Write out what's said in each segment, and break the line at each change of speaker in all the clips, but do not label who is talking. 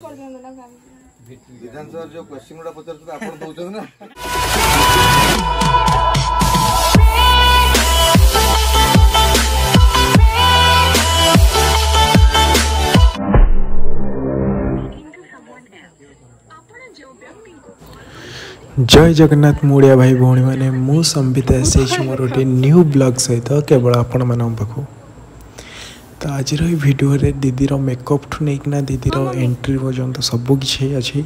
विधानसभा जो क्वेश्चन गुड़ा पचार आप दौर ना
जय जगन्नाथ मुड़िया भाई भौणी मैंने मु संबित आसी मोर गोटे न्यू ब्लॉग सहित केवल आपण मान पाखु तो आज वीडियो रे दीदीर मेकअप ठू नहीं दीदीर एंट्री पर्यंत सबकि अच्छी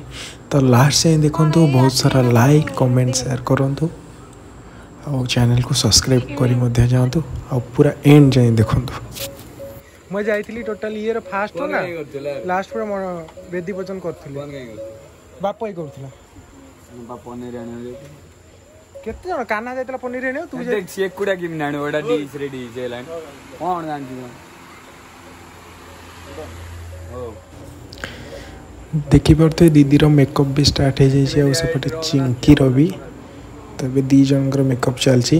तो लास्ट जाए देखो बहुत सारा लाइक कमेंट शेयर करूँ और चैनल को सब्सक्राइब कर जातु आ पूरा एंड जाए देखो मैं जाइली टोटाल ये फास्ट ना लास्ट पूरा बेदी पर्यटन करी बाप ही करूला केते जण काना जायतला पनीर एने तू
देख सेकुडा कि नाण ओडा डिश रेडी जेलान कोन जानती ओ
देखि परते दीदीर मेकअप भी स्टार्ट हो जाइए और सेपटे चिंकी रवि तबे दी जनकर मेकअप चलची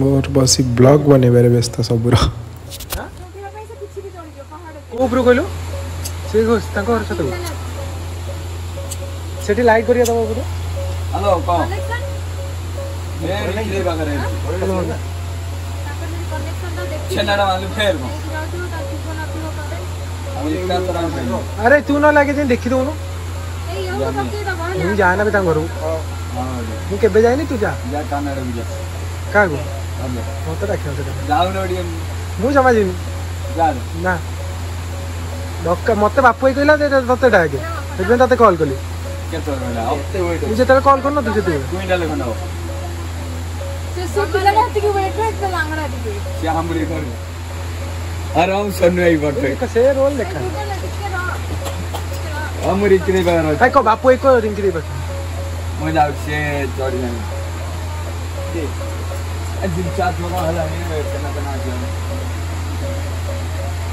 मोर बस ब्लॉग बनेबारे व्यस्त सबुर ऊपर कहलु से ताको घर छत सेठी लाइट करिया दबो ऊपर
हेलो कौन मैं रिले बागरे चेन्नड़ा वाले फेर को
अरे तू ना लागे जे देखि दउनु मु जाना बे ता घर मु केबे जाइनी तू जा
कानाडा भी जा
का गो मत राखियो से
जाऊ नोडी
मु समझिनी
जा
ना डक्का मत बापू कहला तते डाके सेबे तते कॉल कली
केतो रहला ओते वेट
मुझे तेरे कॉल करनो तुझे तू
क्विंटल खंडो
से सुतिला नाती की वेट वेट लांगडा दिबे
से हमरे घर आराम सनवाई बटे
कसे रोल देखा
हमरे इतने बार
भाई को बापू एक को रिंग दे बस
मैं जाऊ से जोड़ी नहीं के अजिब चाट में हला नहीं वेट करना बना दिया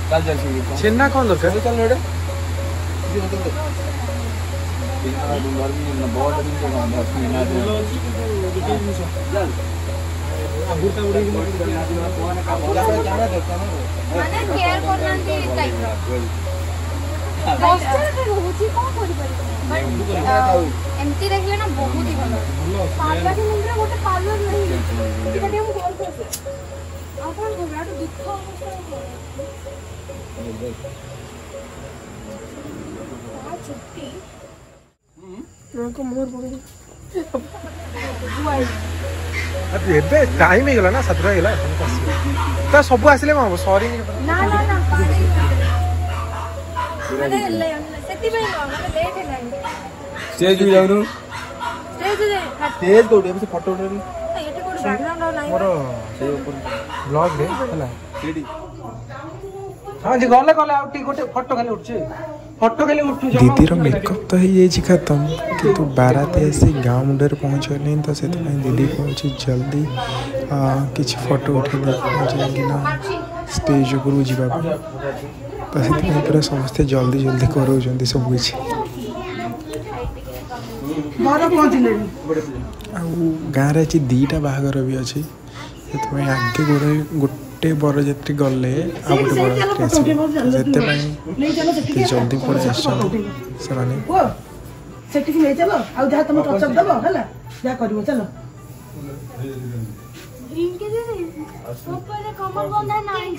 कल जल्दी
छेना कौन दरकार
चल नोडे जी मतलब बिना डूंगर में बहुत दिन से काम है ना चल अबूता उड़ी कौन का बोला जाना देखता ना
माने केयर करनांती टाइप हॉस्टल रे होची कोन करि पारि एमती देखले ना बहुत ही भलो पार्लर के मंदिर गोटे पार्लर नहीं एटा हम कॉल करसे आपन को बड़ा दुख अवस्था छुट्टी
को मोर पड़े अब एबे टाइम हे गला ना 17 हेला त सब आसिले म सॉरी
ना ना ना अरे सेति भाई माने लेट है
स्टेज भी जाउनु
स्टेज
कोडे से फोटो उठे
एटे कोड बैकग्राउंड नाही
मोर से ऊपर ब्लॉग रे हला
सीडी
हां जी गले गले आउटी गोटे फोटो खाली उठछे फोटो खाली उठु दीदीर मेकअप तो हे जे खत्म किंतु बारात ऐसे गांव मुंडर पहुंचो नहीं तो से दीदी पहुंची जल्दी किछ फोटो उठे जाएंगे ना स्टेज ऊपर जीवा तो से पूरा समस्त जल्दी जल्दी करो जंदी सब कुछ
बारा पहुंचले
आ गारे अछि दीटा बाहागर भी अछि सेतमे आगे गोटे बरजात्री गले आ गोटे बरजात्री जेते पई जल्दी पड़े से माने
सेठी ले चलो आ जा तुम टच अप दबो हला जा करबो चलो
इनके दे ऊपर कमर बंधा नहीं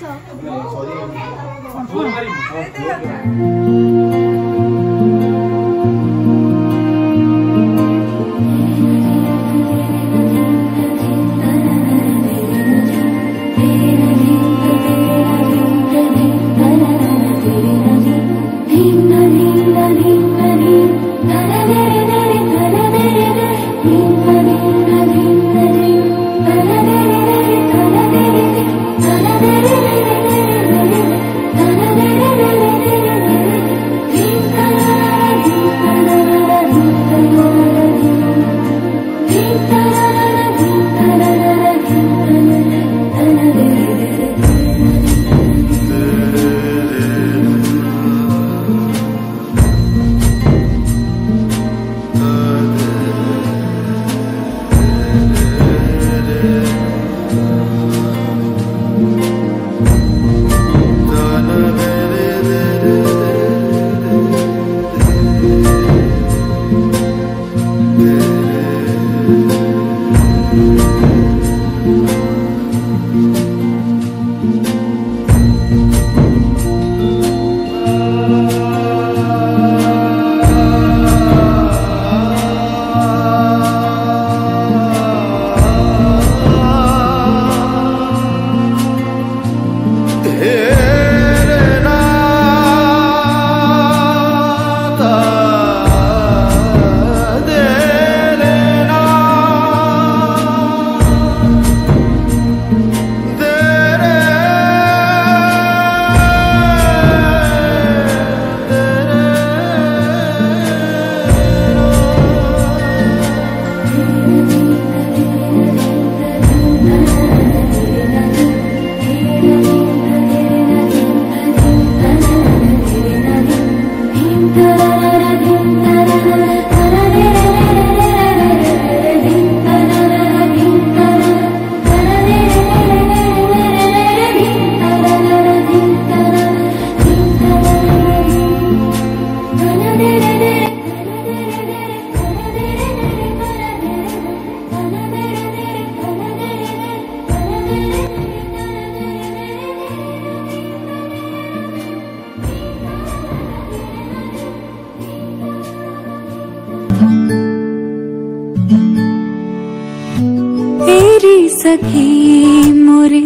सखी मोरे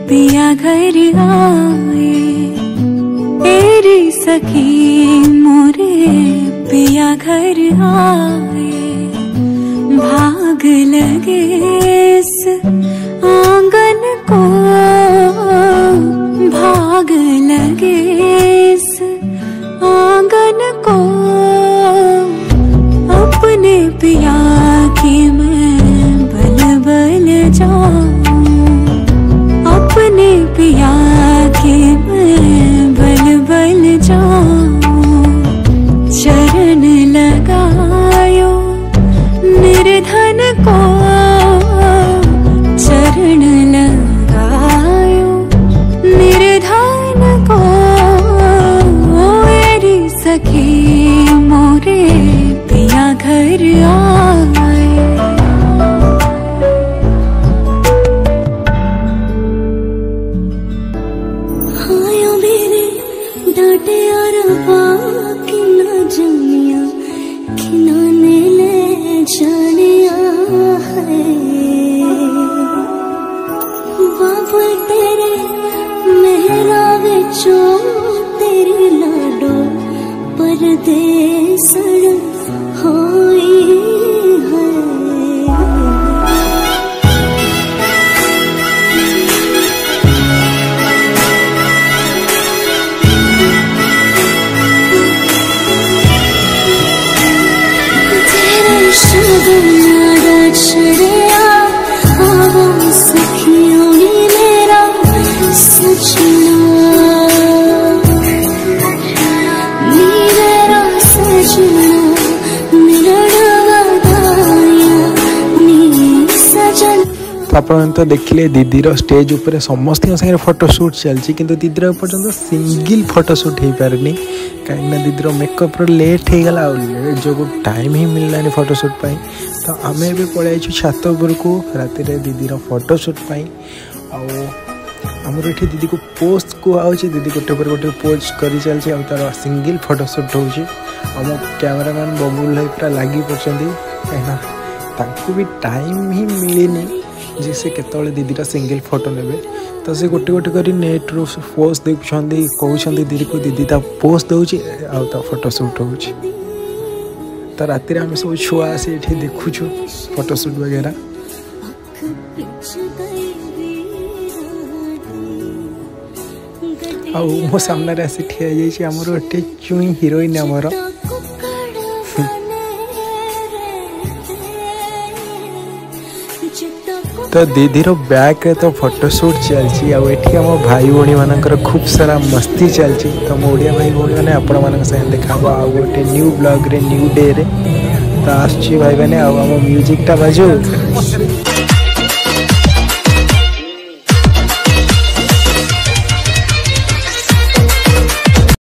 पिया घर आए, तेरी सखी मोरे पिया घर आए। भाग लगे इस आंगन को, भाग लगे इस आंगन को, अपने पिया की मैं बल बल जाऊं, अपने पिया की मैं बल बल जाऊं। चरण लगायो निर्धन को, चरण लगायो निर्धन को, मेरी सखी मोरे पिया घर आए। आयो मेरे डांटे और बाकी न जमिया, खिनाने ले जानिया है। बाबू तेरे मेहरा विचो तेरी लाडो परदेसण होई है। तेरे शगनारा छड़िया आवा सखियों मेरा सजना, मेरा सजना
ଆପଣ ତ ଦେଖିଲେ ଦିଦିର ଷ୍ଟେଜ୍ ଉପରେ ସମସ୍ତଙ୍କ ସାଙ୍ଗରେ ଫଟୋସୁଟ୍ ଚାଲିଛି, କିନ୍ତୁ ଦିଦିର ଏପର୍ଯ୍ୟନ୍ତ ସିଙ୍ଗିଲ୍ ଫଟୋସୁଟ୍ ହେଇପାରିନି, କାହିଁକିନା ଦିଦିର ମେକଅପ୍ର ଲେଟ୍ ହେଇଗଲା, ଆଉ ଲେଟ୍ ଯୋଗୁଁ ଟାଇମ୍ ହିଁ ମିଳିଲାନି ଫଟୋସୁଟ୍ ପାଇଁ। ତ ଆମେ ଏବେ ପଳେଇ ଆସିଛୁ ଛାତ ଉପରକୁ ରାତିରେ ଦିଦିର ଫଟୋସୁଟ୍ ପାଇଁ। ଆଉ ଆମର ଏଠି ଦିଦିକୁ ପୋଜ୍ କୁହାହେଉଛି, ଦିଦି ଗୋଟେ ପରେ ଗୋଟେ ପୋଜ୍ କରି ଚାଲିଛି, ଆଉ ତା'ର ସିଙ୍ଗିଲ୍ ଫଟୋସୁଟ୍ ହେଉଛି। ଆମ କ୍ୟାମେରାମ୍ୟାନ୍ ବବୁଲ ଭାଇ ପୁରା ଲାଗି ପଡ଼ିଛନ୍ତି, କାହିଁକିନା ତାଙ୍କୁ ବି ଟାଇମ୍ ହିଁ ମିଳିନି ଯେ ସେ କେତେବେଳେ ଦିଦିର ସିଙ୍ଗିଲ୍ ଫଟୋ ନେବେ। ତ ସେ ଗୋଟେ ଗୋଟେ କରି ନେଟ୍ରୁ ପୋଜ୍ ଦେଖୁଛନ୍ତି, କହୁଛନ୍ତି ଦିଦିକୁ, ଦିଦି ତା ପୋଜ୍ ଦେଉଛି ଆଉ ତା ଫଟୋସୁଟ୍ ହେଉଛି। ତ ରାତିରେ ଆମେ ସବୁ ଛୁଆ ଆସି ଏଠି ଦେଖୁଛୁ ଫଟୋସୁଟ୍ ବଗେରା। ଆଉ ମୋ ସାମ୍ନାରେ ଆସି ଠିଆ ହେଇଯାଇଛି ଆମର ଗୋଟେ ଚୁଇଁ ହିରୋଇନ୍ ଆମର। तो दीदीर बैग्रे तो फोटोशूट चलती आठी आम भाई भौणी मानकर खूब सारा मस्ती चलती। तो मो ओडिया भाई भौणी मैंने आपण मान देखा आउ गोटे न्यू ब्लॉग रे न्यू डे रे। तो आस भाई मैंने आम म्यूजिक टा बाजू।